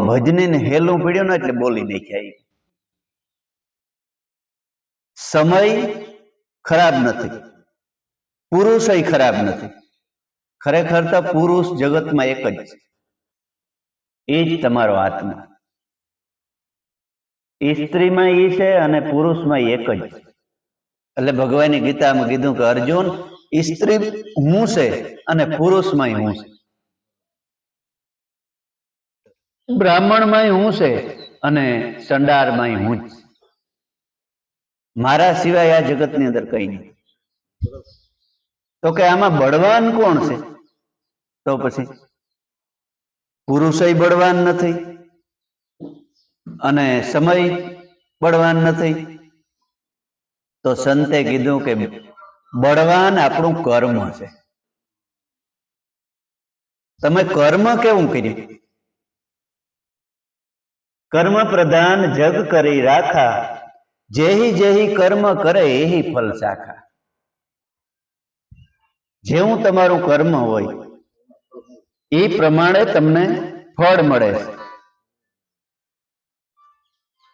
ભજની ને હેલું પીડ્યું ને એટલે બોલી નાખ્યા. સમય ખરાબ નથી, પુરુષ ખરાબ નથી. ખરેખર તો પુરુષ જગતમાં એક જ છે, એ જ તમારો આત્મા. સ્ત્રીમાં એ છે અને પુરુષમાં એક જ છે. એટલે ભગવાનની ગીતામાં કીધું કે અર્જુન, સ્ત્રી હું છે અને પુરુષમાં હું છે, બ્રાહ્મણમાં હું છે અને ચંડાળમાં હું જ. મારા સિવાય આ જગતની અંદર કઈ નહીં. તો કે આમાં બળવાન કોણ છે? તો પછી પુરુષય બળવાન નથી અને સમય બળવાન નથી. તો સંતે કીધું કે બળવાન આપણું કર્મ છે. તમે કર્મ કેવું કર્યું? કર્મ પ્રધાન જગ કરી રાખા, જેહી જેહી કર્મ કરે એહી ફલ સાખા. જેવું તમારું કર્મ હોય એ પ્રમાણે તમને ફળ મળે છે.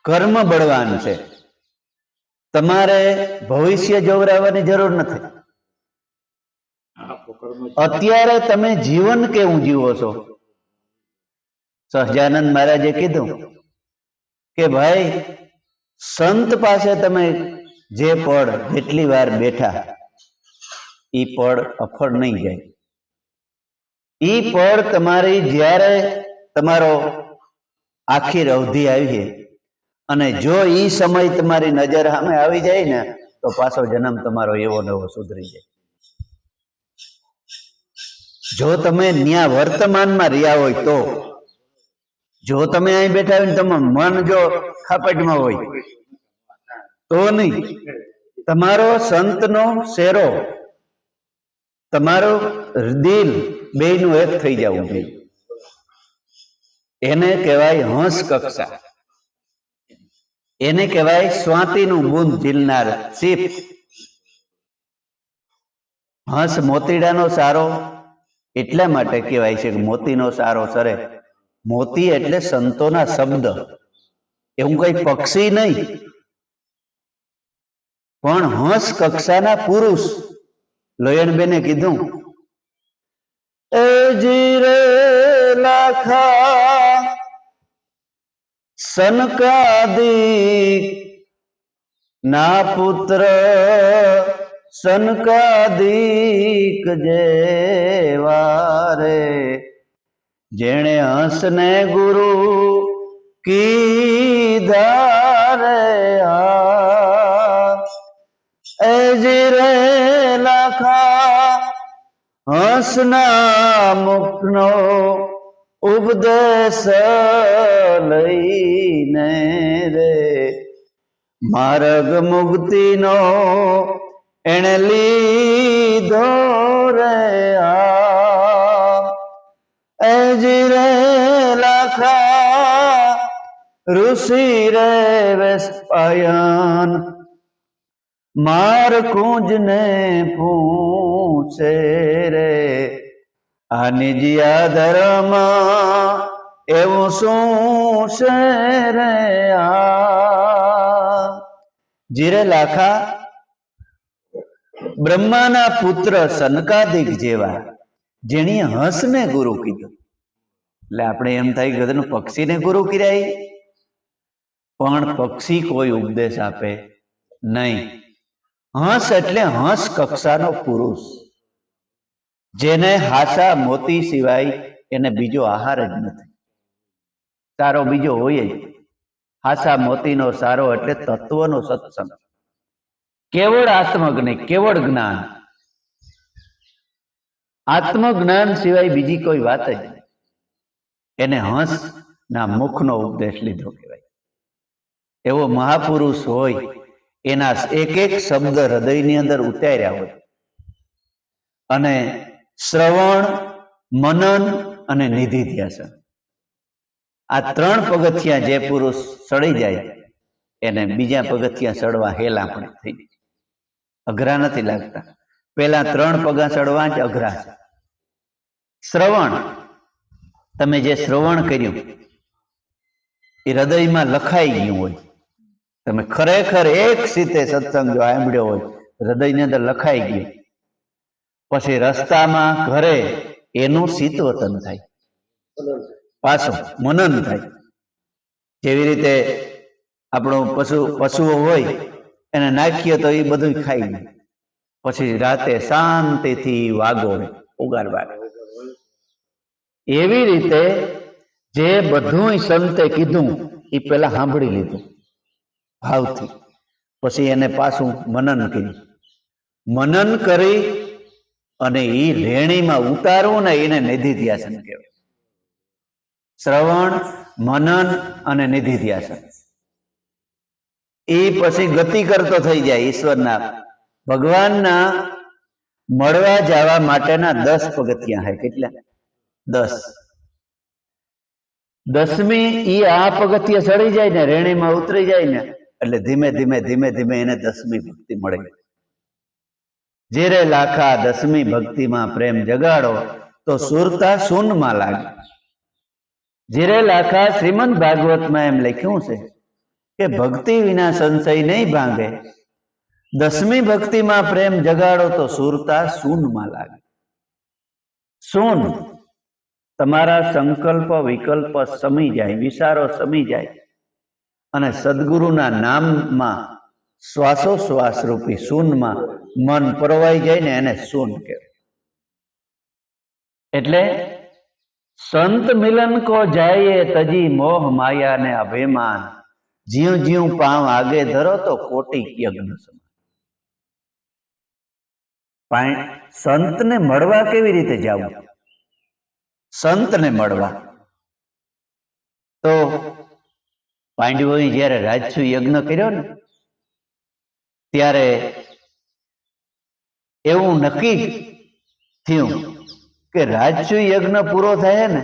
કર્મ બળવાન છે. તમારે ભવિષ્ય જોવરાવવાની જરૂર નથી. અત્યારે તમે જીવન કેવું જીવો છો? સહજાનંદ મહારાજે કીધું કે ભાઈ, સંત પાસે તમે જે પળ જેટલી વાર બેઠા એ પળ અફળ નહીં જાય. એ પળ તમારી જ્યારે તમારો આખી અવધિ આવી અને જો એ સમય તમારી નજર સામે આવી જાય ને તો પાછો જન્મ તમારો એવો નવો સુધરી જાય. જો તમે ન્યા વર્તમાનમાં રહ્યા હોય તો, જો તમે અહીં બેઠા હોય ને તમારું મન જો ખાપટમાં હોય તો નહીં. તમારો સંતનો શેરો, તમારો દિલ બેયનું એક થઈ જવું જોઈએ. એને કહેવાય હંસ કક્ષા, એને કહેવાય સ્વાતિનું બુંદ ઝીલનાર સીપ. હંસ મોતીડાનો સારો એટલા માટે કહેવાય છે કે મોતીનો સારો સરે. મોતી એટલે સંતોના શબ્દ, એવું કઈ પક્ષી નહીં, પણ હંસ કક્ષાના પુરુષ. લોયણબેને કીધું, એ જીરે લાખા સનકાદિક ના પુત્ર સનકાદિક જેવારે, જેણે હંસને ગુરુ કીધા રે આ. એ જીરે લાખા હંસના મુખનો ઉપદેશ લઈને રે, માર્ગ મુક્તિનો એણે લીધો રે આ. એ જીરે લાખા ઋષિ રે વેસ્પાયન, માર કુંજને પૂછે રે, આ નિજિયા ધર્મ એવું શું છે રે આ. જીરે લાખા બ્રહ્માના પુત્ર સનકાદિક જેવા, જેની હંસને ગુરુ કીધું. એટલે આપણે એમ થાય કે પક્ષીને ગુરુ કર્યા, પણ પક્ષી કોઈ ઉપદેશ આપે નહીં. હંસ એટલે હંસ કક્ષાનો પુરુષ, જેને હાસા મોતી સિવાય એને બીજો આહાર જ નથી. સારો બીજો હોય જ. હાસા મોતીનો સારો એટલે તત્વનો સત્સંગ, કેવળ આત્મજ્ઞાન, કેવળ જ્ઞાન. આત્મજ્ઞાન સિવાય બીજી કોઈ વાત જ નહીં. એને હંસ ના મુખનો ઉપદેશ લીધો કહેવાય. એવો મહાપુરુષ હોય, એના એક એક શબ્દ હૃદયની અંદર ઉતાર્યા હોય અને શ્રવણ, મનન અને નિધિધ્યાસન, આ ત્રણ પગથિયા જે પુરુષ ચડી જાય એને બીજા પગથિયા ચડવા હેલા પણ થઈ જાય. અઘરા નથી લાગતા. પેલા ત્રણ પગા ચડવા જ અઘરા છે. શ્રવણ, તમે જે શ્રવણ કર્યું એ હૃદયમાં લખાઈ ગયું હોય. તમે ખરેખર એક સીતે સત્સંગ જો સાંભળ્યો હોય, હૃદયની અંદર લખાઈ ગયું, પછી રસ્તામાં ઘરે એનું શીતવતન થાય, પાછું મનન થાય. જેવી રીતે આપણું પશુઓ હોય એને નાખીએ તો એ બધું ખાઈ લે, પછી રાતે શાંતિથી વાગોળે ઉગારવા. એવી રીતે જે બધું સંતે કીધું એ પેલા સાંભળી લીધું ભાવથી, પછી એને પાછું મનન કર્યું. મનન કરી અને એ રેણીમાં ઉતારવું ને એને નિધિધ્યાસન કહેવાય. શ્રવણ, મનન અને નિધિધ્યાસન. એ પછી ગતિ કરતો થઈ જાય ઈશ્વરના, ભગવાનના મળવા જવા માટેના 10 પગથિયા છે. કેટલા? 10. 10મી એ આ પગથિયે ચડી જાય ને, રેણીમાં ઉતરી જાય ને, એટલે ધીમે ધીમે ધીમે ધીમે એને 10મી ભક્તિ મળે. જેરે લાખા 10મી ભક્તિમાં પ્રેમ જગાડો તો સુરતા શૂનમાં લાગે. જેરે લાખા શ્રીમદ ભાગવતમાં એમ લખ્યું છે કે ભક્તિ વિના સંશય નહીં ભાંગે, 10મી ભક્તિમાં પ્રેમ જગાડો તો સુરતા શૂનમાં લાગે. શૂન તમારા સંકલ્પ વિકલ્પ સમી જાય, વિચારો સમી જાય, અને સદગુરુના નામમાં શ્વાસોશ્વાસ રૂપી શૂનમાં મન પરોવાઈ જાય ને એને શૂન કહેવાય. એટલે સંત મિલન કો જાય તજી મોહ માયા ને અભિમાન, જ્યું જ્યું પાવ આગે ધરો તો કોટી યજ્ઞ સમાન. સંતને મળવા કેવી રીતે જવું? સંતને મળવા તો પાંડવોએ જ્યારે રાજસુ યજ્ઞ કર્યો ને ત્યારે એવું નક્કી થયું કે રાજસુ યજ્ઞ પૂરો થાય ને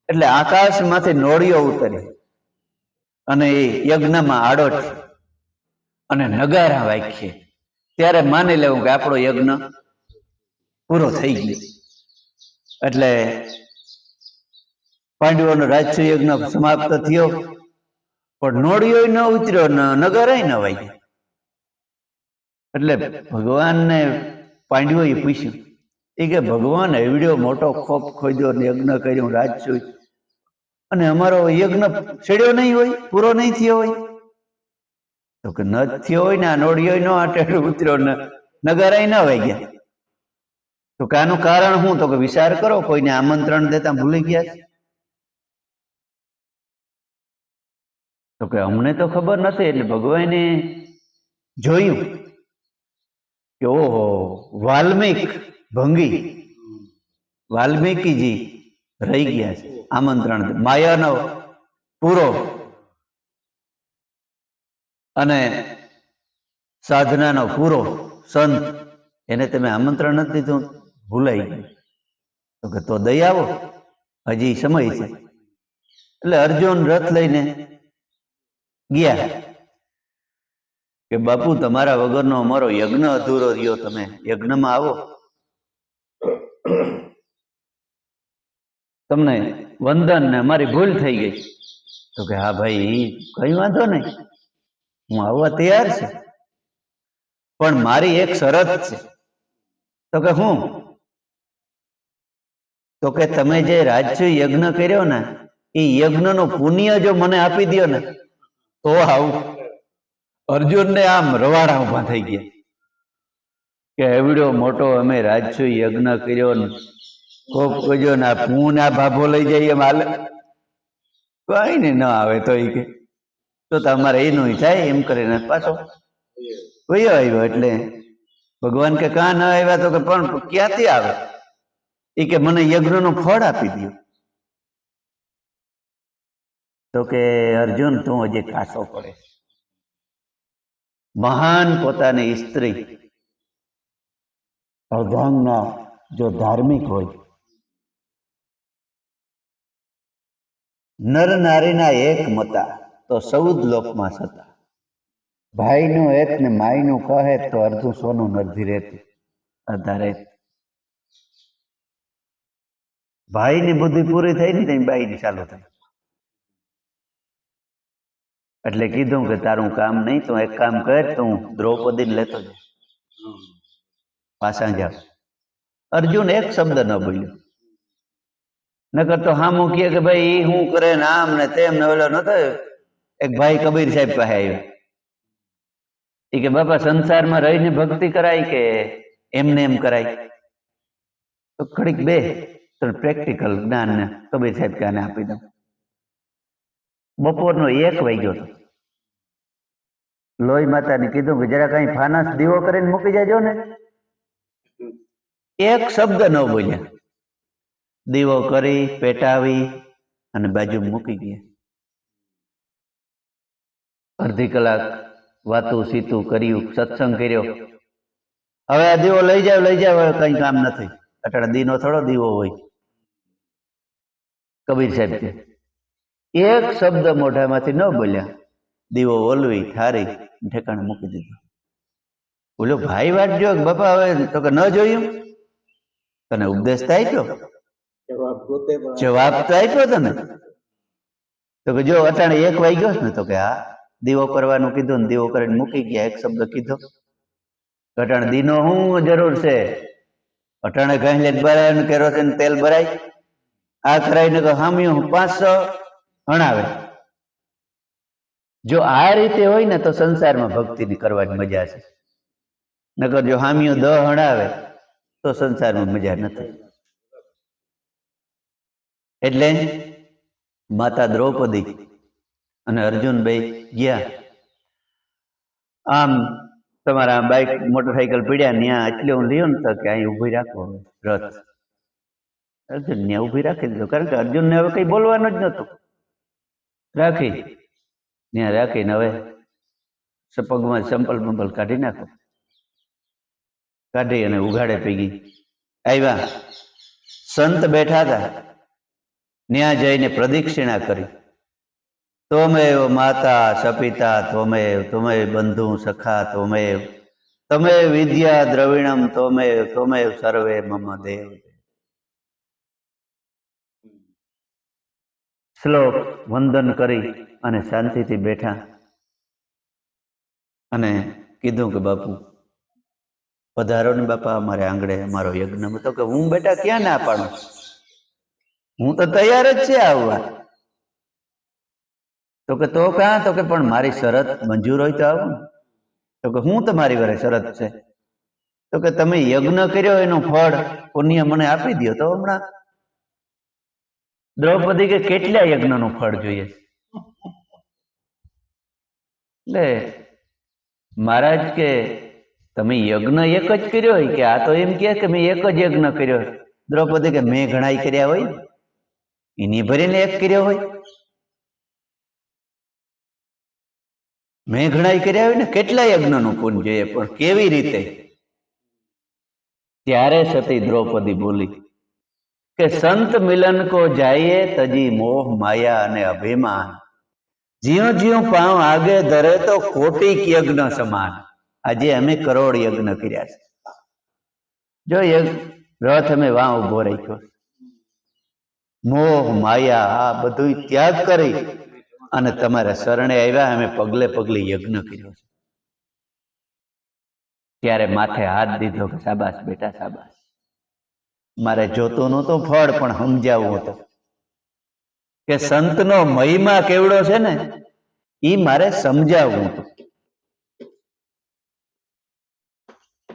એટલે આકાશમાંથી નોળીઓ ઉતરી અને એ યજ્ઞમાં આડોટ અને નગારા વાગીએ ત્યારે માની લેવું કે આપણો યજ્ઞ પૂરો થઈ ગયો. એટલે પાંડવોનો રાજસુ યજ્ઞ સમાપ્ત થયો, પણ નોળિયો ન ઉતર્યો, નગારાય ન વાગ્યા. એટલે ભગવાનને પાંડવોએ પૂછ્યું, એ કે ભગવાન એવડ્યો મોટો ખોપ ખોદ્યો, યજ્ઞ કર્યું રાજસુ, અને અમારો યજ્ઞ છેડ્યો નહીં હોય, પૂરો નહીં થયો હોય? તો કે ન થયો હોય ને, આ નોળિયો ન આટેડો ઉતર્યો, નગારાય ન વાગ્યા. તો કે આનું કારણ શું? તો કે વિચાર કરો, કોઈને આમંત્રણ દેતા ભૂલી ગયા? તો કે અમને તો ખબર નથી. એટલે ભગવાને જોયું કે ઓહો, વાલ્મીકીજી રહી ગયા છે આમંત્રણ, માયાનો પૂરો અને સાધનાનો પૂરો સંત, એને તમે આમંત્રણ નથી દીધું, ભૂલાઈ ગયું. તો કે તો દઈ આવો, હજી સમય છે. એટલે અર્જુન રથ લઈને ગયા કે બાપુ તમારા વગરનો અમારો યજ્ઞ અધૂરો રહ્યો, તમે યજ્ઞમાં આવો, તમને વંદન ને અમારી ભૂલ થઈ ગઈ. તો કે હા ભાઈ, કઈ વાંધો નહીં, હું આવવા તૈયાર છે, પણ મારી એક શરત છે. તો કે હું? તો કે તમે જે રાજસુ યજ્ઞ કર્યો ને એ યજ્ઞનું પુણ્ય જો મને આપી દો ને તો આવું. અર્જુનને આમ રવાડા ઉભા થઈ ગયા કે એવડો મોટો અમે રાજસુ યજ્ઞ કર્યો ને કોપ કર્યો ને હું ને આ ભાભો લઈ જઈએ એમ હાલે? કઈ ને ન આવે તો એ કે તો તમારે એનું થાય એમ કરીને પાછો વયો આવ્યો. એટલે ભગવાન કે કાં ન આવ્યા? તો કે પણ ક્યાંથી આવે? એ કે મને યજ્ઞનું ફળ આપી દો. તો કે અર્જુન તું હજી કાસો પડે. મહાન પોતાની સ્ત્રી અર્ધાંગના જો ધાર્મિક હોય, નર નારીના એક મતા તો 14 લોકમાં છતા, ભાઈનું એક ને માયનું કહે તો અડધું સોનું નરધી રહેતી, અડધા રહેતી. ભાઈની બુદ્ધિ પૂરી થઈ ને બાઈની ચાલુ થાય. એટલે કીધું કે તારું કામ નહીં, તું એક કામ કર, તું દ્રૌપદીને લેતો જા, પાછા જા. અર્જુન એક શબ્દ ન બોલ્યો, નકર તો હામું કહે કે ભાઈ ઈ શું કરે ને આમ ને તેમ ને ઓલો નતો. એક ભાઈ કબીર સાહેબ પાસે આવ્યા, એ કે બાપા સંસારમાં રહીને ભક્તિ કરાય કે એમને એમ કરાય? તો ઘડીક બે તો પ્રેક્ટિકલ જ્ઞાન ને કબીર સાહેબ કે આને આપી દઉં. બપોરનો 1 વાગ્યો હતો. લોહી માતાને કીધું કે જરા કઈ ફાનસ દીવો કરીને મૂકી જાજો ને. એક શબ્દ ન બોલ્યા, દીવો કરી પેટાવી અને બાજુ મૂકી ગયા. અડધી કલાક વાતું સીતું કર્યું, સત્સંગ કર્યો. હવે આ દીવો લઈ જાવ હવે કઈ કામ નથી. અટાણે દીનો થોડો દીવો હોય. કબીર સાહેબ કે એક શબ્દ મોઢામાંથી ન બોલ્યા, દીવો ઓલવી ઠારી ઠેકાણે મૂકી દીધો. બોલો ભાઈ વાત જો બાપા હવે તો કે ન જોયું, તને ઉપદેશ થાય ગયો, જવાબ તો આપ્યો તને. તો કે જો અટાણે 1 વાગ્યો ને, તો કે હા દીવો કરવાનું કીધું ને દીવો કરીને મૂકી ગયા, એક શબ્દ કીધો. અટાણે દીનો શું જરૂર છે? અટાણે ઘાંલેટ ભરાય ને કેરોસીન તેલ ભરાય, આ કરાઈને કે હામ્યું 500 હણાવે. જો આ રીતે હોય ને તો સંસારમાં ભક્તિની કરવાની મજા છે. નકર જો હામ્યું 10 હણાવે તો સંસારમાં મજા નથી. એટલે માતા દ્રૌપદી અને અર્જુન બે ગયા. આમ તમારા બાઇક મોટરસાયકલ પીડ્યા ત્યાં એટલે હું લ્યો ને તો કે અહીં ઉભી રાખો રથ. અર્જુન ત્યાં ઉભી રાખી દીધો, કારણ કે અર્જુનને હવે કઈ બોલવાનું જ નતું. રાખી ત્યાં રાખીને હવે પગમાં ચંપલ બંપલ કાઢી નાખો, કાઢી અને ઉઘાડે પૈકી આવ્યા. સંત બેઠા હતા, ત્યાં જઈને પ્રદક્ષિણા કરી. તમેવ માતા સપિતા ત્વમેવ, ત્વમેવ બંધુ સખા ત્વમેવ, તમેવ વિદ્યા દ્રવિણમ ત્વમેવ, ત્વમેવ સર્વે મમ દેવ. શ્લોક વંદન કરી અને શાંતિથી બેઠા અને કીધું કે બાપુ પધારો ને બાપા અમારે આંગણે, અમારો યજ્ઞ. તો કે હું બેટા ક્યાં ના પાડું, હું તો તૈયાર જ છે આવવા. તો કે તો ક્યાં? તો કે પણ મારી શરત મંજૂર હોય તો આવું. તો કે હું તમારી વારે શરત છે? તો કે તમે યજ્ઞ કર્યો એનું ફળ પુણ્ય મને આપી દો. તો હમણાં દ્રૌપદી કે કેટલા યજ્ઞનું ફળ જોઈએ? એટલે મહારાજ કે તમે યજ્ઞ એક જ કર્યો હોય કે? આ તો એમ કે મેં એક જ યજ્ઞ કર્યો. દ્રૌપદી કે મેં ઘણા કર્યા હોય, એની ભરીને એક કર્યો હોય. મેં ઘણા કર્યા હોય ને, કેટલા યજ્ઞનું પુણ્ય જોઈએ, પણ કેવી રીતે? ત્યારે સતી દ્રૌપદી બોલી કે સંત મિલન કો જાયે તજી મોહ માયા અને અભિમાન, જ્યું જ્યું પાંવ આગે ધરે તો કોટિક યજ્ઞ સમાન. આજે અમે કરોડ યજ્ઞ કર્યા છે. જો રથ અમે વાં ઉભો રાખ્યો, મોહ માયા આ બધું ત્યાગ કરી અને તમારા શરણે આવ્યા, અમે પગલે પગલે યજ્ઞ કર્યો છે. ત્યારે માથે હાથ દીધો કે શાબાશ બેટા શાબાશ. મારે જોતું નહોતું ફળ, પણ સમજાવવું હતું કે સંતનો મહિમા કેવડો છે ને, ઈ મારે સમજાવવું હતું.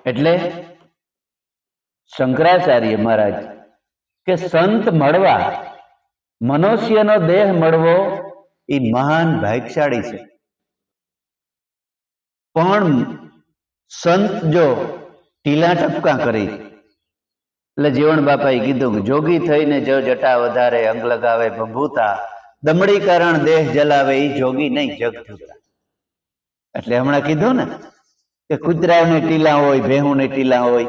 એટલે શંકરાચાર્ય મહારાજ કે સંત મળવા, મનુષ્યનો દેહ મળવો એ મહાન ભાગ્યશાળી છે. પણ સંત જો ટીલા ટપકા કરી, એટલે જીવણ બાપાએ કીધું કે જોગી થઈને જો જટા વધારે, અંગ લગાવે ભભૂતા, દમડી કારણ દેહ જલાવે, એ જોગી નહીં જગ થતા. એટલે હમણાં કીધું ને કે કૂતરાને ટીલા હોય, ભેહુને ટીલા હોય,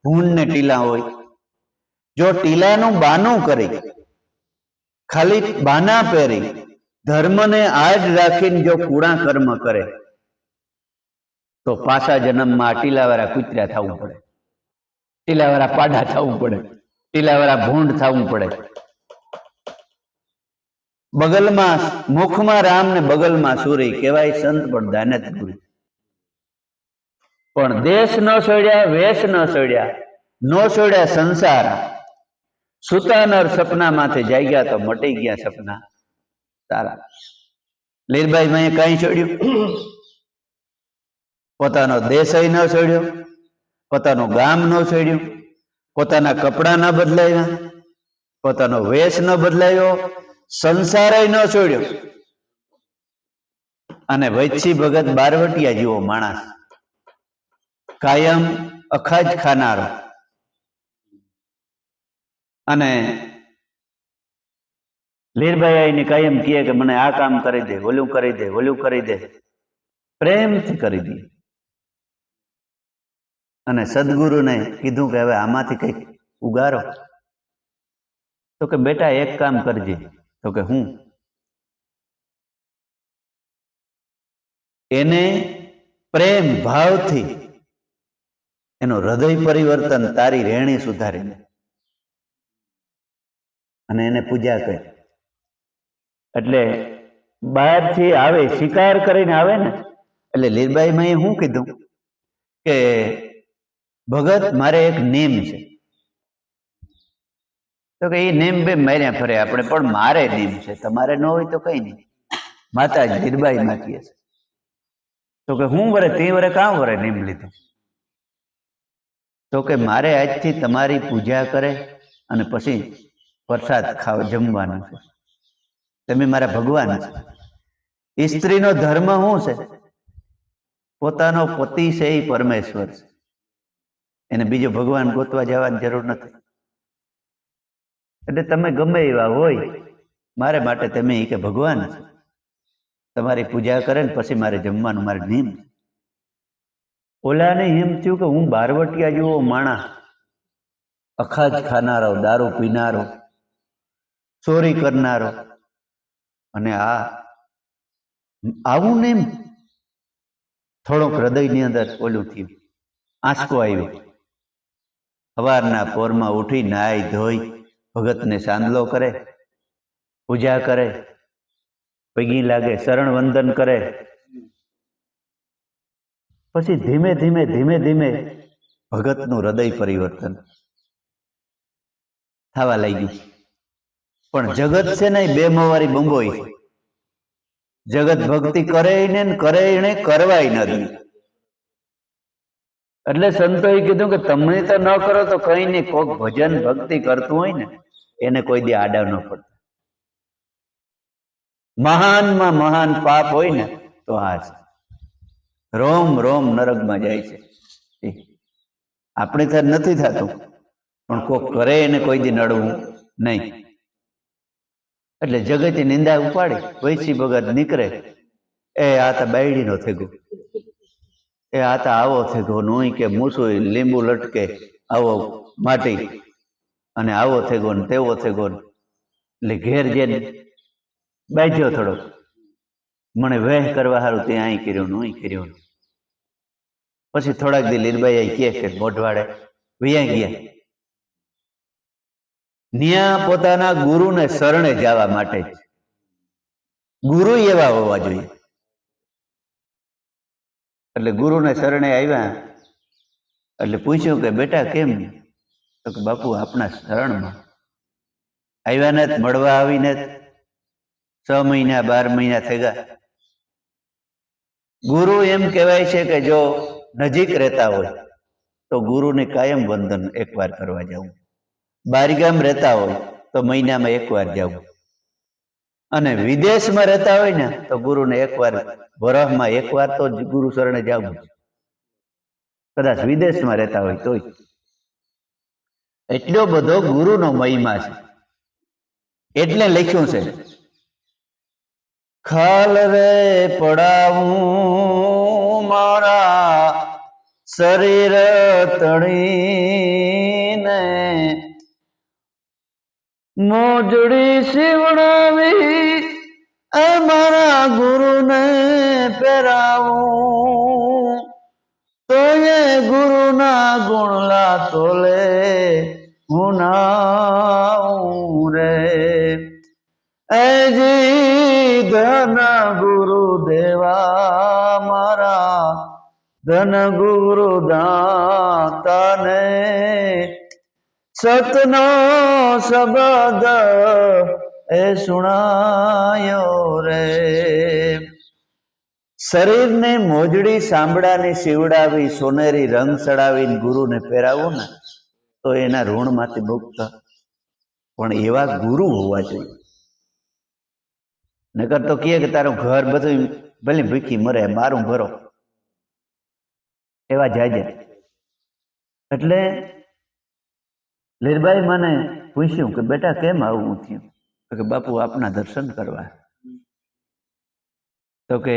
ભૂંડને ટીલા હોય. જો ટીલાનું બાનું કરી, ખાલી બાના પહેરી, ધર્મને આડ રાખીને જો કુણા કર્મ કરે તો પાછા જન્મમાં ટીલાવાળા કૂતરા થવું પડે, ટીલાવાળા પાડા થવું પડે, ટીલાવાળા ભૂંડ થવું પડે. બગલમાં મુખમાં રામ ને બગલમાં સુરી કહેવાય સંત પણ દાનત ગુરુ. પણ દેશ ન છોડ્યા, વેશ ન છોડ્યા, નો છોડ્યા સંસાર. સુતા નર સપનામાંથી જાગ્યા તો મટી ગયા સપના તારા. લીરબાઈ મેં કઈ છોડ્યું? પોતાનો દેશ ન છોડ્યો, પોતાનું ગામ ન છોડ્યું, પોતાના કપડા ન બદલાવ્યા, પોતાનો વેશ ન બદલાયો, સંસાર ન છોડ્યો. અને વૈછી ભગત બારવટિયા જેવો માણસ, કાયમ અખાજ ખાનારો. અને લીરબાઈ કાયમ કહે કે મને આ કામ કરી દે, ઓલું કરી દે, ઓલું કરી દે, પ્રેમથી કરી દે. અને સદગુરુને કીધું કે હવે આમાંથી કંઈક ઉગારો. તો કે બેટા એક કામ કરજે. તો કે હું? એને પ્રેમ ભાવથી એનું હૃદય પરિવર્તન, તારી રહેણી સુધારીને અને એને પૂજા કરી. એટલે બહારથી આવે, શિકાર કરીને આવે ને, એટલે લીરબાઈમાં શું કીધું કે ભગત મારે એક નેમ છે. તો કે એ નેમ બે માર્યા ફરે આપણે, પણ મારે નેમ છે, તમારે ન હોય તો કઈ નહીં. માતાજી લીરબાઈ માગીએ છે. તો કે હું વરે તે વરે કાં વરે નેમ લીધું? તો કે મારે આજથી તમારી પૂજા કરે અને પછી પ્રસાદ ખાવા જમવાનું છે. તમે મારા ભગવાન છે. સ્ત્રીનો ધર્મ શું છે? પોતાનો પતિ છે એ પરમેશ્વર છે, એને બીજો ભગવાન ગોતવા જવાની જરૂર નથી. એટલે તમે ગમે એવા હોય, મારે માટે તમે કે ભગવાન છે, તમારી પૂજા કરે ને પછી મારે જમવાનું, મારે નિયમ. ઓલાને એમ થયું કે હું બારવટિયા જેવો માણસ, અખાજ ખાનારો, દારૂ પીનારો, ચોરી કરનારો, અને આવું ને થોડોક હૃદયની અંદર ઓલું થયું, આંચકો આવ્યો. સવારના પોરમાં ઉઠી નાઈ ધોઈ ભગતને સાંદલો કરે, પૂજા કરે, પગી લાગે, શરણ વંદન કરે. પછી ધીમે ધીમે ધીમે ધીમે ભગતનું હૃદય પરિવર્તન થવા લાગ્યું. પણ જગત છે ને બે મવારી બંગોઈ, જગત ભક્તિ કરે ને કરે એને કરવાય ન દે. એટલે સંતોએ કીધું કે તમે તો ન કરો તો કઈ નહીં, કોક ભજન ભક્તિ કરતું હોય ને એને કોઈ દી આડા ન પડતા. મહાનમાં મહાન પાપ હોય ને તો આ છે, રોમ રોમ નરકમાં જાય છે. આપણે ત્યાં નથી થતું, પણ કોક કરે એને કોઈ દી નડવું નહીં. એટલે જગતે નિંદા ઉપાડી, વૈસી ભગત નીકળે, એ આ તો બાયડીનો થેગો, એ આ તો આવો થેગો, નોઈ કે મૂસું લીંબુ લટકે આવો માટી, અને આવો થેગો ને તેવો થેગો. એટલે ઘેર જઈને બાજ્યો થોડો, મને વેહ કરવા સારું ત્યાં અહીં કર્યું, નોઈ કર્યું. પછી થોડાક દી લીરબાઈ કે મોઢવાડે વૈયા ગયા. ન્યા પોતાના ગુરુને શરણે જવા માટે, ગુરુ એવા હોવા જોઈએ. એટલે ગુરુને શરણે આવ્યા. એટલે પૂછ્યું કે બેટા કેમ? તો કે બાપુ આપણા શરણમાં આવ્યા ને, મળવા આવીને 6 મહિના 12 મહિના થઈ ગયા. ગુરુ એમ કહેવાય છે કે જો નજીક રહેતા હોય તો ગુરુને કાયમ વંદન એકવાર કરવા જવું. બારગામ રહેતા હોય તો મહિનામાં એકવાર જવું. અને વિદેશમાં રહેતા હોય ને તો ગુરુને એકવાર, વરસમાં એકવાર તો ગુરુ શરણે જવું. કદાચ વિદેશમાં રહેતા હોય તોય. એટલો બધો ગુરુનો મહિમા છે. એટલે લખ્યું છે, ખાલ રે પડાવું મારા શરીર તણીને, મોજડી સીવડાવી મારા ગુરુને પહેરાવું, તો એ ગુરુના ગુણલા તોલે હું નાઉં રે. એજી ધન ગુરુ દેવા મારા, ધન ગુરુ દાતાને, સતનો શબ્દ એ સુણાયો રે. શરીરને મોજડી સાંભળાની સીવડાવી, સોનેરી રંગ ચડાવીને ગુરુને પહેરાવું ને તો એના ઋણમાંથી મુક્ત. પણ એવા ગુરુ હોવા જોઈએ. નકર તો કહે કે તારું ઘર બધું ભલે ભૂખી મરે, મારું ભરો, એવા જાજે. એટલે લીરબાઈ મને પૂછ્યું કે બેટા કેમ આવું થયું? તો કે બાપુ આપના દર્શન કરવા. તો કે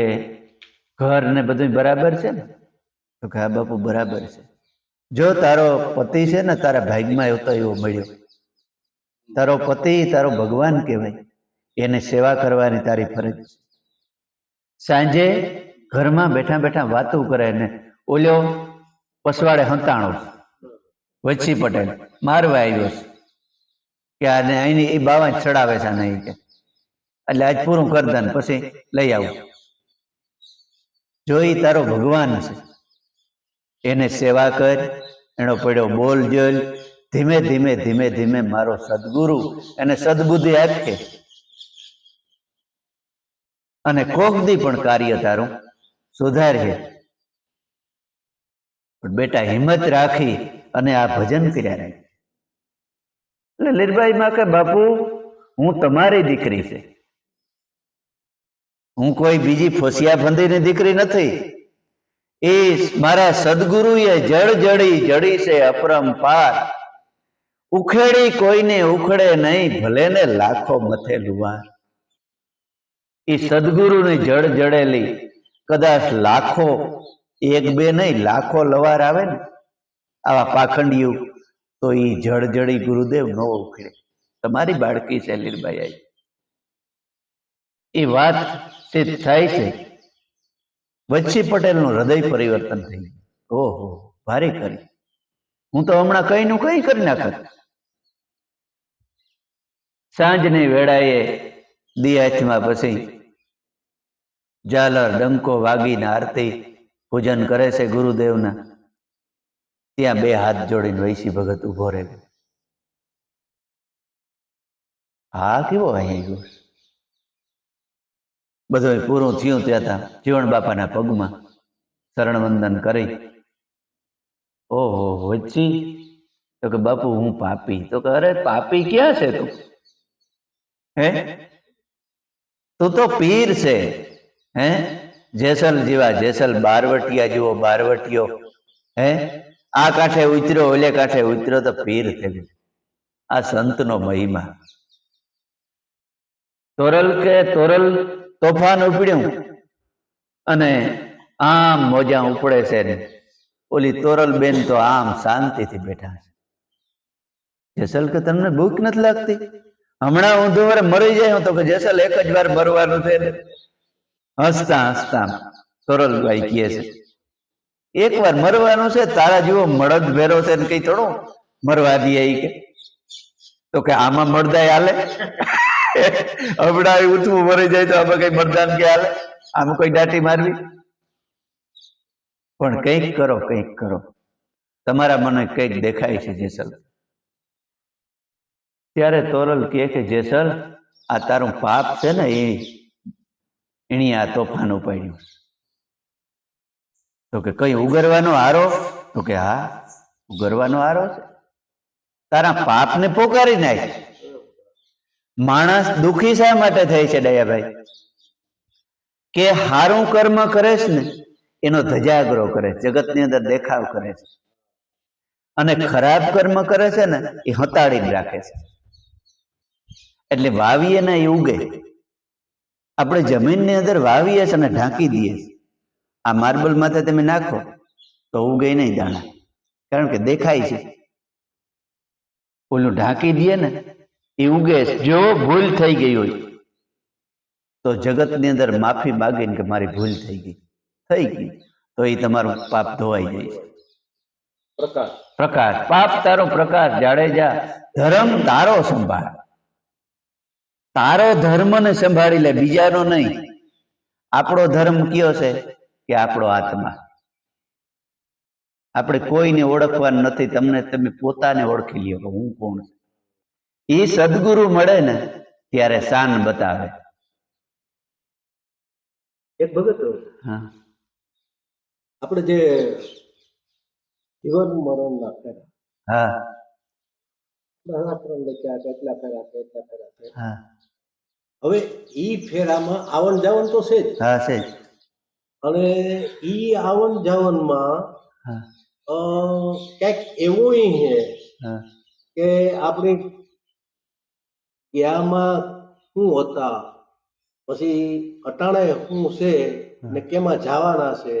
ઘર ને બધું બરાબર છે ને? તો કે હા બાપુ બરાબર છે. જો તારો પતિ છે ને, તારા ભાગ્યમાં એવો તો એવો મળ્યો. તારો પતિ તારો ભગવાન કહેવાય, એને સેવા કરવાની તારી ફરજ છે. સાંજે ઘરમાં બેઠા બેઠા વાતો કરે ને ઓલ્યો પસવાડે હંતાણો વચ્છી પટેલ મારવા આવ્યો છે કે આને અહીંની એ બાવા ચડાવે છે નહીં કે, એટલે આજ પૂરું કર દે પછી લઈ આવું. જો એ તારો ભગવાન છે, એને સેવા કર, એનો પડ્યો બોલ જોલ. ધીમે ધીમે ધીમે ધીમે મારો સદગુરુ એને સદબુદ્ધિ આપે અને કોક દી પણ કાર્ય તારું સુધારે. પણ બેટા હિંમત રાખી અને આ ભજન કર્યા રહે. એટલે લીરબાઈ માં કે બાપુ હું તમારી દીકરી છે, હું કોઈ બીજી ફોસિયા ફંદીની દીકરી નથી. એ મારા સદગુરુએ જળ જડી જડી છે અપરંપાર, ઉખેડી કોઈને ઉખડે નહીં, ભલે ને લાખો મથે લુવાર. એ સદગુરુની જળ જડેલી કદાચ લાખો, એક બે નહીં લાખો લવાર આવે ને આવા પાખંડિયું, તો એ જળ જડી ગુરુદેવ ન ઉખડે. તમારી બાળકી છે લીરબાઈ. એ વાત સિદ્ધ થાય છે. વચ્છી પટેલનું હૃદય પરિવર્તન થઈ ગયું. ઓહો ભારે કરી, હું તો હમણાં કઈનું કઈ કરી નાખત. સાંજની વેળાએ દિયાચમાં પછી ઝાલર ડંકો વાગીને આરતી પૂજન કરે છે ગુરુદેવના. ત્યાં બે હાથ જોડીને વૈશી ભગત ઉભો રહે. હા કેવો અહીં બધું પૂરું થયું ત્યાં જીવણ બાપાના પગમાં શરણ વંદન કરી. ઓહો વચ્ચી તો કે બાપુ હું પાપી. તો કે અરે પાપી ક્યાં છે તું? હે તું તો પીર છે. હે જેસલ જેવા જેસલ, બારવટિયા જેવો બારવટિયો. હે આ કાંઠે ઉતર્યો ઓલે કાંઠે ઉતર્યો તો પીર થઈ. આ સંતનો મહિમા. તોરલ કે તોરલ તોફાન ઉપડ્યું અને આમ મોજા ઉપડે છે ને ઓલી તોરલ બેન તો આમ શાંતિથી બેઠા છે. જેસલ કે તમને ભૂખ નથી લાગતી? હમણાં ઊંધો વાર મરી જાય તો કે જેસલ એક જ વાર મરવાનું છે ને. હસતા હસતા તોરલભાઈ કહે છે એક વાર મરવાનું છે, તારા જેવો મળદ ભેરો છે ને કઈ થોડું મરવા દે. કે તો કે આમાં મળદાય હાલે? હમણાં ઉઠવું મરી જાય તો આમાં કઈ મરદાન કે હાલે? આમાં કોઈ દાટી મારવી? પણ કંઈક કરો, કંઈક કરો. તમારા મને કંઈક દેખાય છે જેસલ. ત્યારે તોરલ કહે કે જેસલ આ તારું પાપ છે ને એની આ તોફાન ઉપાડ્યું. તો કે કઈ ઉગરવાનો હારો? તો કે હા ઉગરવાનો હારો છે. તારા પાપને પોકારી નાખ. માણસ દુખી શા માટે થાય છે દયાભાઈ? કે હારું કર્મ કરે છે ને એનો ધજાગરો કરે છે, જગતની અંદર દેખાવ કરે છે. અને ખરાબ કર્મ કરે છે ને એ હતાડીને રાખે છે. એટલે વાવીએ ને એ ઉગે. આપણે જમીનની અંદર વાવીએ છીએ અને ઢાંકી દઈએ છીએ. આ માર્બલ માથે તમે નાખો તો ઉગે નહીં દાણા, કારણ કે દેખાય છે. ઓલું ઢાંકી દઈએ ને એ ઉગે. જો ભૂલ થઈ ગઈ હોય તો જગતની અંદર માફી માગીને કે મારી ભૂલ થઈ ગઈ તો એ તમારું પાપ ધોવાઈ જાય છે. પ્રકાશ પાપ તારો પ્રકાશ જાડેજા, ધર્મ તારો સંભાળ. તારો ધર્મને સંભાળી લે, બીજાનો નહીં. આપણો ધર્મ કયો છે કે આપણો આત્મા. આપણે કોઈને ઓળખવાનું નથી. તમે પોતાને ઓળખી લ્યો કે હું કોણ છું. એ સદગુરુ મળે ને ત્યારે શાન બતાવે. એક ભગત, હા, આપણે જે જીવન મરણ ના ફેરા, હા, કેટલા ફેરા છે, એટલા ફેરા છે. હા, હવે ઈ ફેરામાં આવન જાવન તો છે જ. હા, છે. અને ઈ આવન જાવનમાં હા, ક્યાંક એવું છે હા, કે આપણી ક્યાંમાં શું હતા, પછી અટાણે શું છે ને કેમાં જવાના છે.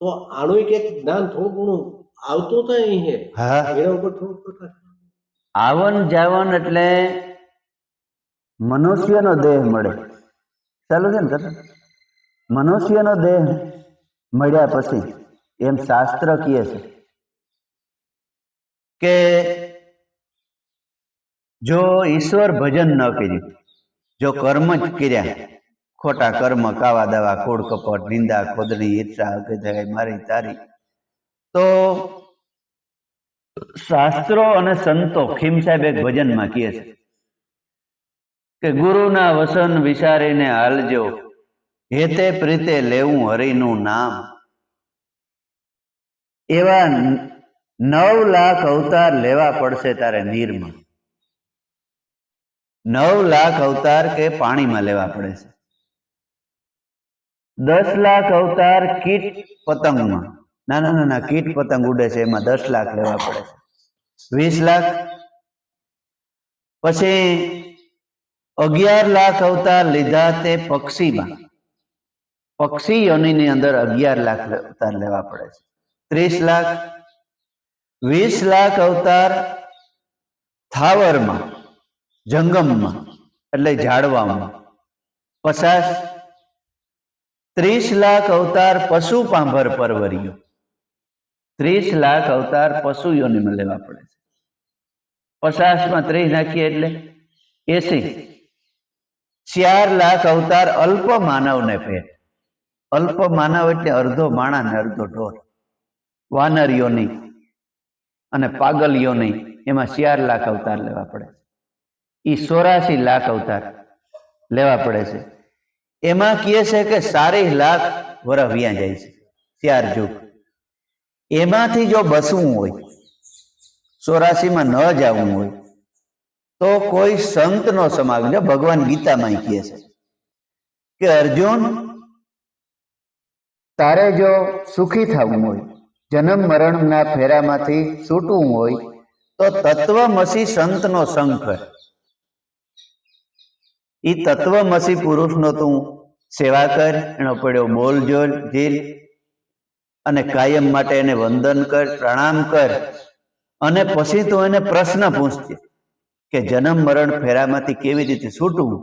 તો આનું એક જ્ઞાન થોડું ઘણું આવતું થાય છે. હા. એના ઉપર થોડું પ્રકાશ. આવન જાવન એટલે મનુષ્યનો દેહ મળે. ચાલુ છે ને કથા? મનુષ્યનો દેહ મળ્યા પછી એમ શાસ્ત્ર કહે છે કે જો ઈશ્વર ભજન ન કર્યું, જો કર્મ જ કર્યા, ખોટા કર્મ, કાવા દાવા, કોડ કપટ, નિંદા, ખોદણી, ઈર્ષા, અગધાઈ, મારી તારી, તો શાસ્ત્રો અને સંતો, ખીમ સાહેબ એક ભજનમાં કહે છે કે ગુરુના વસન વિચારીને હાલજો, હેતે પ્રીતે લેવું હરિનું નામ. એવા 9 લાખ અવતાર લેવા પડશે તારે નીરમાં. 9 લાખ અવતાર કે પાણીમાં લેવા પડે છે. 10 લાખ અવતાર કીટ પતંગમાં, નાના નાના કીટ પતંગ ઉડે છે એમાં 10 લાખ લેવા પડે છે. 20 લાખ. પછી 11 લાખ અવતાર લીધા તે પક્ષીમાં. પક્ષી યોનિની અંદર 11 લાખ અવતાર લેવા પડે છે. 30 લાખ. 20 લાખ અવતાર થાવરમાં, જંગમમાં એટલે ઝાડવામાં. 50. 30 લાખ અવતાર પશુ પાંભર પરવરિયો. 30 લાખ અવતાર પશુ યોનિમાં લેવા પડે છે. 50 માં 30 નાખીએ એટલે 80. 4 લાખ અવતાર અલ્પ માનવને ભેટ. અલ્પ માનવ એટલે અડધો માણા ને અડધો ઢોર. વાનર યોની અને પાગલ યોની, એમાં 4 લાખ અવતાર લેવા પડે છે. ઈ 84 લાખ અવતાર લેવા પડે છે. એમાં કહે છે કે 4 લાખ વર્ષ વ્યાં જાય છે, 4 યુગ. એમાંથી જો બસવું હોય, 84માં ન જવું હોય, તો કોઈ સંતનો સમાગમ. જો ભગવાન ગીતામાં કહે છે કે અર્જુન, તારે જો સુખી થવું હોય, જન્મ મરણના ફેરામાંથી છૂટવું હોય, તો તત્વમસી સંતનો સંગ કર. ઈ તત્વમસી પુરુષનો તું સેવા કર, એનો પડ્યો બોલ જોલ જીલ, અને કાયમ માટે એને વંદન કર, પ્રણામ કર. અને પછી તું એને પ્રશ્ન પૂછજે કે જન્મ મરણ ફેરામાંથી કેવી રીતે છૂટવું.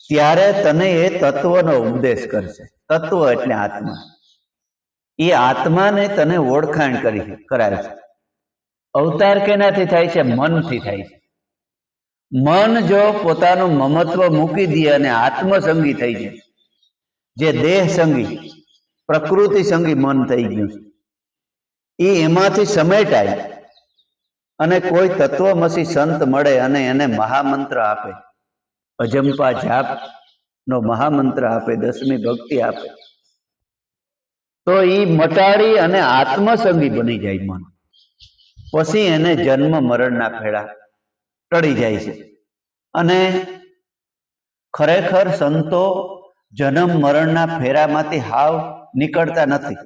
ત્યારે તને એ તત્વનો ઉપદેશ કરશે. તત્વ એટલે આત્મા. એ આત્માને તને ઓળખાણ કરાય છે. અવતાર કેનાથી થાય છે? મનથી થાય છે. મન જો પોતાનું મમત્વ મૂકી દે અને આત્મસંગી થઈ જાય, જે દેહ સંગી, પ્રકૃતિ સંગી મન થઈ ગયું છે, એ એમાંથી સમેટાય અને કોઈ તત્વમસી સંત મળે અને એને મહામંત્ર આપે, અજંપા જાપ નો મહામંત્ર આપે, 10મી ભક્તિ આપે, તો એ મટાડી અને આત્મસંગી બની જાય મન. પછી એને જન્મ મરણના ફેરા ટળી જાય છે. અને ખરેખર સંતો જન્મ મરણના ફેરામાંથી હાવ નીકળતા નથી.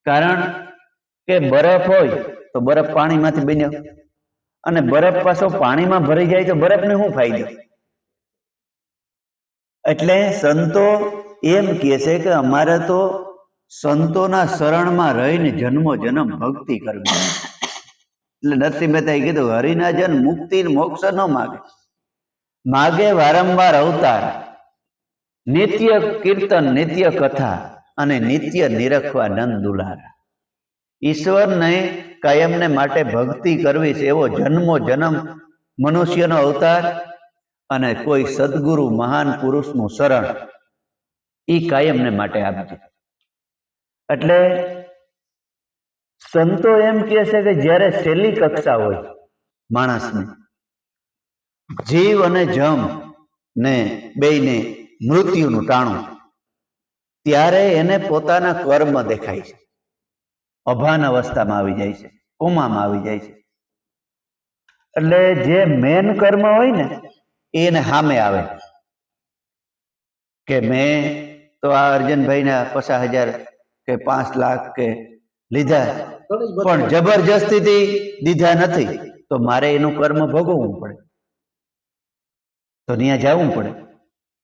કારણ કે બરફ હોય તો બરફ પાણીમાંથી બન્યો, અને બરફ પાછો પાણીમાં ભરી જાય તો બરફને શું ફાયદો? એટલે સંતો એમ કહે છે કે અમારે તો સંતોના શરણમાં રહીને જન્મો જન્મ ભક્તિ કરવી. એટલે નરસિંહ મહેતાએ કીધું, હરિના જન મુક્તિ મોક્ષ ન માગે, માગે વારંવાર અવતાર, નિત્ય કીર્તન, નિત્ય કથા અને નિત્ય નિરખવા નંદ દુલારા. ઈશ્વરને કાયમને માટે ભક્તિ કરવી છે, એવો જન્મો જન્મ મનુષ્યનો અવતાર અને કોઈ સદગુરુ મહાન પુરુષનું શરણ એ કાયમને માટે આપજે. એટલે સંતો એમ કહે છે કે જ્યારે છેલ્લી કક્ષા હોય માણસને, જીવ અને જમ ને બેયને મૃત્યુનું ટાણું, ત્યારે એને પોતાના કર્મ દેખાય છે, અભાન અવસ્થામાં આવી જાય છે, કોમામાં આવી જાય છે. એટલે જે મેન કર્મ હોય ને એને સામે આવે કે મેં તો આ અર્જનભાઈના 50,000 કે 5 લાખ કે લીધા, પણ જબરજસ્તીથી દીધા નથી, તો મારે એનું કર્મ ભોગવવું પડે, તો ત્યાં જવું પડે.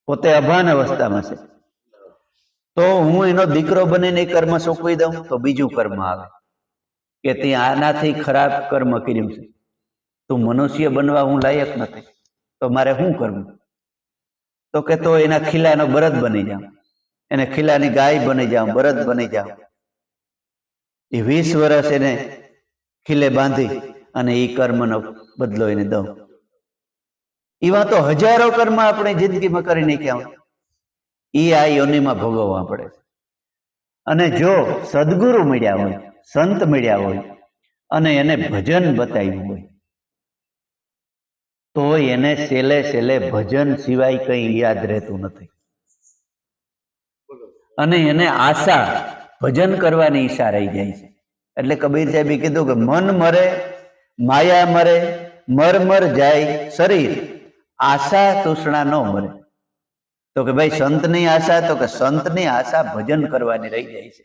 પોતે અભાન અવસ્થામાં છે તો હું એનો દીકરો બનીને એ કર્મ સોંપી દઉં તો બીજું કર્મ આવે કે ત્યાં આનાથી ખરાબ કર્મ કર્યું છે, તું મનુષ્ય બનવા હું લાયક નથી, તો મારે શું કરવું? તો કે તો એના ખીલાનો બળદ બની જાઉં, એને ખીલાની ગાય બની જાઉં, બળદ બની જાઉં, એ 20 વર્ષ એને ખીલે બાંધી અને એ કર્મનો બદલો એને દઉં. એવા તો હજારો કર્મ આપણે જિંદગીમાં કરી નાખ્યા, એ આ યોનિમાં ભોગવવા પડે. અને જો સદગુરુ મળ્યા હોય, સંત મળ્યા હોય અને એને ભજન બતાવ્યું હોય તો એને છેલ્લે છેલ્લે ભજન સિવાય કંઈ યાદ રહેતું નથી. અને એને આશા ભજન કરવાની ઈચ્છા રહી જાય છે. એટલે કબીર સાહેબે કીધું કે મન મરે, માયા મરે, મર મર જાય શરીર, આશા તૃષ્ણા ન મરે. તો કે ભાઈ સંતની આશા, તો કે સંતની આશા ભજન કરવાની રહી જાય છે.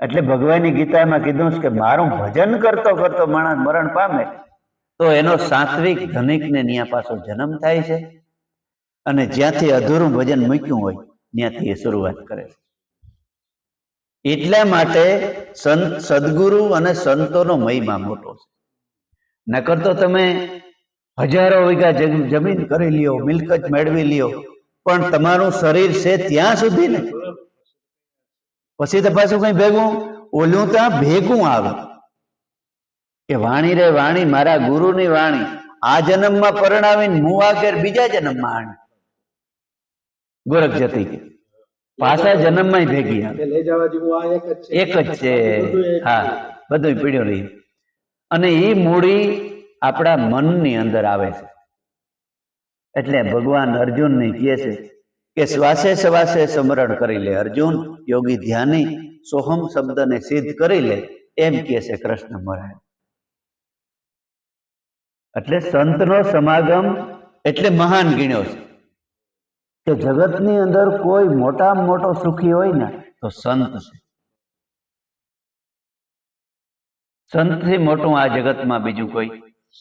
એટલે ભગવાનની ગીતામાં કીધું છે કે મારું ભજન કરતો કરતો માણસ મરણ પામે તો એનો સાત્વિક ધનિકને ન્યા પાછો જન્મ થાય છે, અને જ્યાંથી અધૂરું ભજન મૂક્યું હોય ત્યાંથી એ શરૂઆત કરે છે. એટલા માટે સંત, સદગુરુ અને સંતોનો મહિમા મોટો છે. નકર તો તમે હજારો વીઘા જમીન કરી લ્યો, મિલકત મેળવી લ્યો, પણ તમારું શરીર છે ત્યાં સુધી ને, પછી તો પાછું કઈ ભેગું ઓલું ત્યાં ભેગું આવે કે વાણી રે વાણી, મારા ગુરુની વાણી, આ જન્મમાં પરણાવીને મુવા ઘેર બીજા જન્મમાં આણી. ગોરખ જતી કે પાછા જન્મમાં ભેગી આવે, લઈ જવા જેવું આ એક જ છે. હા, બધું પીડ્યો રહી. અને એ મૂડી આપણા મનની અંદર આવે છે. એટલે ભગવાન અર્જુનને કહે છે કે શ્વાસે શ્વાસે સ્મરણ કરી લે અર્જુન, યોગી ધ્યાની સોહમ શબ્દને સિદ્ધ કરી લે, એમ કહે છે કૃષ્ણ મહારાજ. એટલે સંતનો સમાગમ એટલે મહાન ગણ્યો છે કે જગતની અંદર કોઈ મોટામાં મોટો સુખી હોય ને તો સંત છે. સંતથી મોટું આ જગતમાં બીજું કોઈ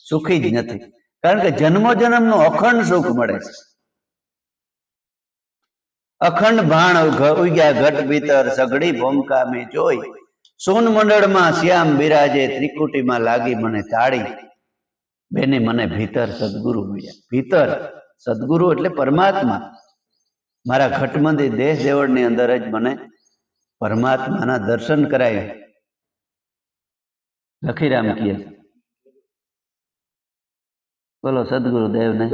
સુખી જ નથી. કારણ કે જન્મો જન્મનું અખંડ સુખ મળે છે. અખંડ ભાણ ઉગ્યા ઘટ ભીતર, સઘળી ભૂમકા મેં જોઈ, સોન મંડળમાં શ્યામ બિરાજે, ત્રિકુટીમાં લાગી મને તાળી, બેને મને ભીતર સદગુરુ મળ્યા. ભીતર સદગુરુ એટલે પરમાત્મા, મારા ઘટમંદી દેહ દેવળની અંદર જ મને પરમાત્માના દર્શન કરાય. લખીરામ કહે છે. બોલો સદગુરુદેવને.